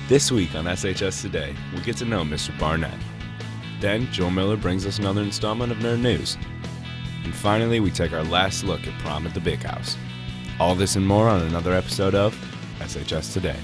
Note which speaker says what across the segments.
Speaker 1: This week on SHS Today, we get to know Mr. Barnett. Then, Joel Miller brings us another installment of Nerd News. And finally, we take our last look at Prom at the Big House. All this and more on another episode of SHS Today.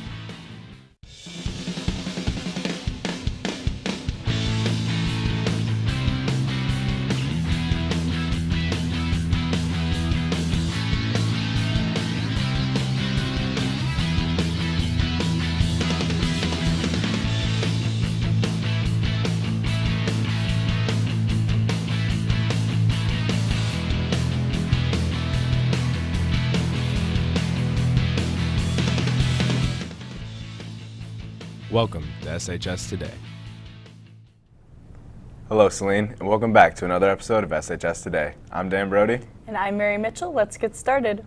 Speaker 1: Welcome to SHS Today. Hello, Saline, and welcome back to another episode of SHS Today. I'm Dan Brodie.
Speaker 2: And I'm Mary Mitchell. Let's get started.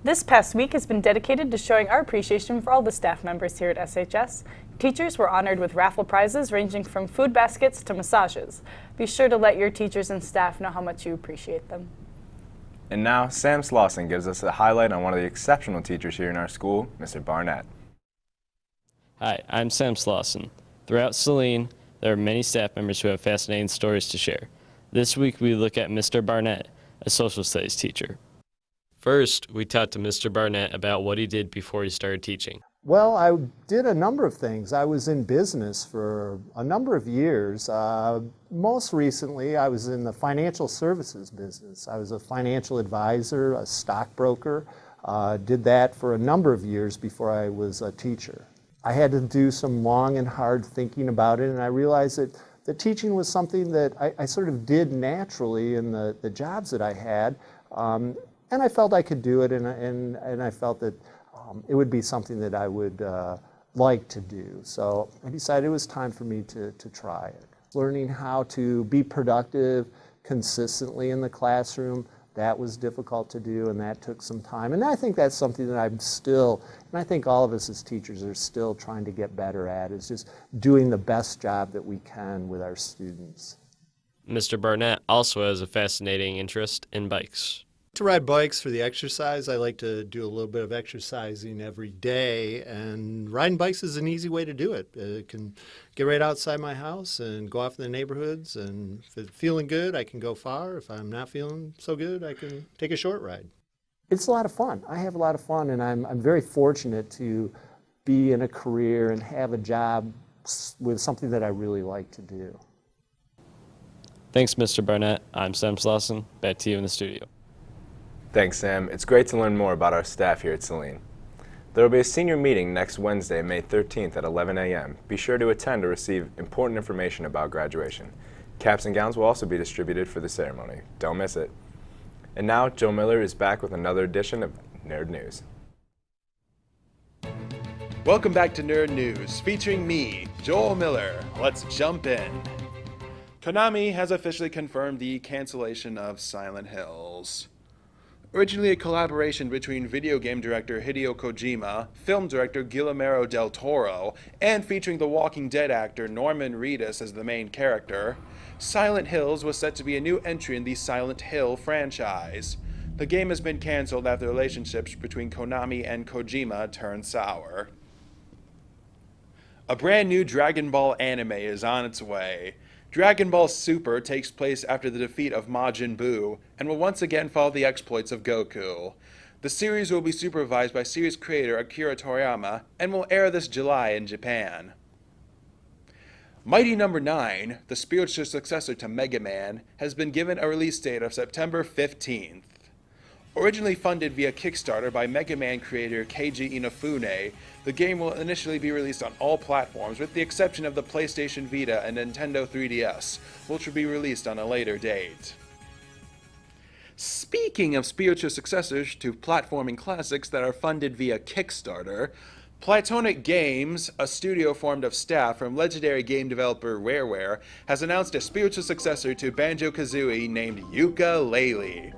Speaker 2: This past week has been dedicated to showing our appreciation for all the staff members here at SHS. Teachers were honored with raffle prizes ranging from food baskets to massages. Be sure to let your teachers and staff know how much you appreciate them.
Speaker 1: And now, Sam Slauson gives us a highlight on one of the exceptional teachers here in our school, Mr. Barnett.
Speaker 3: Hi, I'm Sam Slauson. Throughout Saline, there are many staff members who have fascinating stories to share. This week, we look at Mr. Barnett, a social studies teacher. First, we talked to Mr. Barnett about what he did before he started teaching.
Speaker 4: Well, I did a number of things. I was in business for a number of years. Most recently, I was in the financial services business. I was a financial advisor, a stockbroker. Did that for a number of years before I was a teacher. I had to do some long and hard thinking about it, and I realized that teaching was something that I sort of did naturally in the jobs that I had, and I felt I could do it, and I felt that it would be something that I would like to do. So I decided it was time for me to try it. Learning how to be productive consistently in the classroom, that was difficult to do, and that took some time. And I think that's something that I'm still, and I think all of us as teachers are still trying to get better at, is just doing the best job that we can with our students.
Speaker 3: Mr. Barnett also has a fascinating interest in bikes.
Speaker 5: To ride bikes for the exercise, I like to do a little bit of exercising every day, and riding bikes is an easy way to do it. It can get right outside my house and go off in the neighborhoods, and if it's feeling good, I can go far. If I'm not feeling so good, I can take a short ride.
Speaker 4: It's a lot of fun. I have a lot of fun, and I'm very fortunate to be in a career and have a job with something that I really like to do.
Speaker 3: Thanks, Mr. Barnett. I'm Sam Slauson. Back to you in the studio.
Speaker 1: Thanks, Sam. It's great to learn more about our staff here at Saline. There will be a senior meeting next Wednesday, May 13th at 11 a.m. Be sure to attend to receive important information about graduation. Caps and gowns will also be distributed for the ceremony. Don't miss it. And now, Joe Miller is back with another edition of Nerd News.
Speaker 6: Welcome back to Nerd News, featuring me, Joel Miller. Let's jump in. Konami has officially confirmed the cancellation of Silent Hills. Originally a collaboration between video game director Hideo Kojima, film director Guillermo del Toro, and featuring the Walking Dead actor Norman Reedus as the main character, Silent Hills was set to be a new entry in the Silent Hill franchise. The game has been canceled after relationships between Konami and Kojima turned sour. A brand new Dragon Ball anime is on its way. Dragon Ball Super takes place after the defeat of Majin Buu and will once again follow the exploits of Goku. The series will be supervised by series creator Akira Toriyama and will air this July in Japan. Mighty No. 9, the spiritual successor to Mega Man, has been given a release date of September 15th. Originally funded via Kickstarter by Mega Man creator Keiji Inafune, the game will initially be released on all platforms with the exception of the PlayStation Vita and Nintendo 3DS, which will be released on a later date. Speaking of spiritual successors to platforming classics that are funded via Kickstarter, Platonic Games, a studio formed of staff from legendary game developer Rareware, has announced a spiritual successor to Banjo-Kazooie named Yooka-Laylee.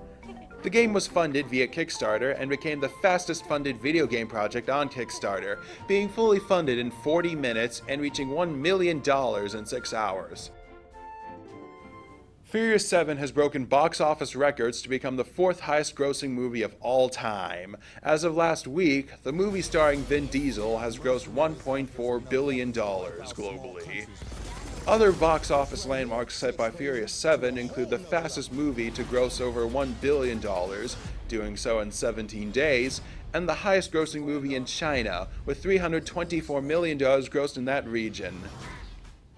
Speaker 6: The game was funded via Kickstarter and became the fastest funded video game project on Kickstarter, being fully funded in 40 minutes and reaching $1 million in 6 hours. Furious 7 has broken box office records to become the 4th highest grossing movie of all time. As of last week, the movie starring Vin Diesel has grossed $1.4 billion globally. Other box office landmarks set by Furious 7 include the fastest movie to gross over $1 billion, doing so in 17 days, and the highest grossing movie in China, with $324 million grossed in that region.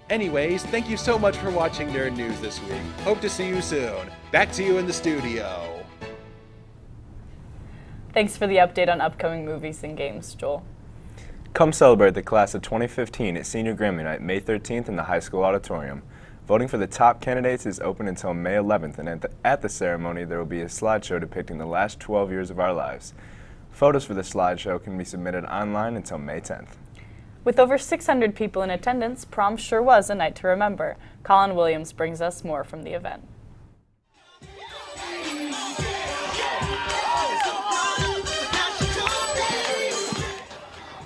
Speaker 6: Anyways, thank you so much for watching Nerd News this week. Hope to see you soon. Back to you in the studio.
Speaker 2: Thanks for the update on upcoming movies and games, Joel.
Speaker 1: Come celebrate the class of 2015 at Senior Grammy Night, May 13th in the high school auditorium. Voting for the top candidates is open until May 11th, and at the ceremony there will be a slideshow depicting the last 12 years of our lives. Photos for the slideshow can be submitted online until May 10th.
Speaker 2: With over 600 people in attendance, prom sure was a night to remember. Colin Williams brings us more from the event.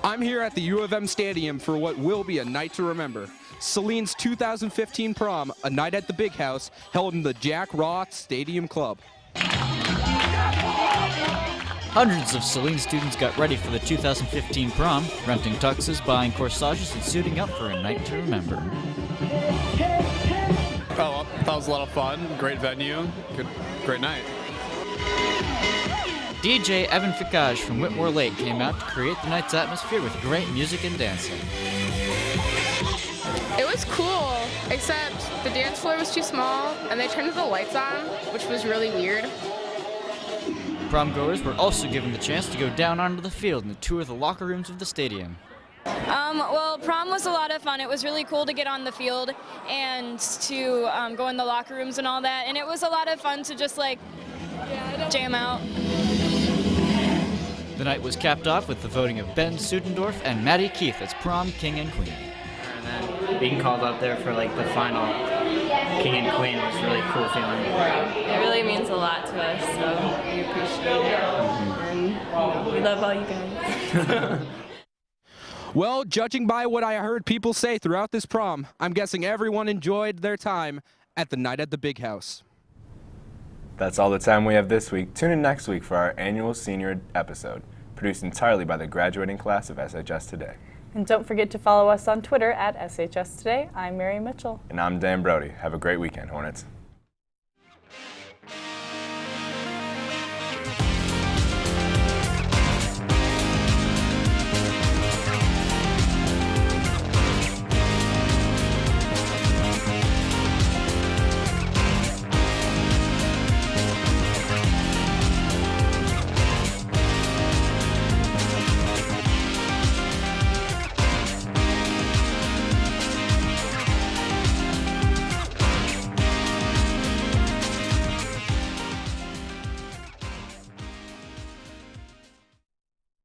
Speaker 7: I'm here at the U of M Stadium for what will be a night to remember. Saline's 2015 prom, a night at the Big House, held in the Jack Roth Stadium Club.
Speaker 8: Hundreds of Saline students got ready for the 2015 prom, renting tuxes, buying corsages, and suiting up for a night to remember.
Speaker 9: Oh, that was a lot of fun. Great venue. Great night.
Speaker 8: DJ Evan Fikage from Whitmore Lake came out to create the night's atmosphere with great music and dancing.
Speaker 10: It was cool, except the dance floor was too small and they turned the lights on, which was really weird.
Speaker 8: Prom goers were also given the chance to go down onto the field and tour the locker rooms of the stadium.
Speaker 11: Well, prom was a lot of fun. It was really cool to get on the field and to go in the locker rooms and all that. And it was a lot of fun to just jam out.
Speaker 8: The night was capped off with the voting of Ben Sudendorf and Maddie Keith as prom king and queen.
Speaker 12: And then being called up there for the final king and queen was a really cool feeling.
Speaker 13: It really means a lot to us, so we appreciate it. And we love all you guys.
Speaker 7: Well, judging by what I heard people say throughout this prom, I'm guessing everyone enjoyed their time at the night at the Big House.
Speaker 1: That's all the time we have this week. Tune in next week for our annual senior episode, produced entirely by the graduating class of SHS Today.
Speaker 2: And don't forget to follow us on Twitter at SHS Today. I'm Mary Mitchell.
Speaker 1: And I'm Dan Brodie. Have a great weekend, Hornets.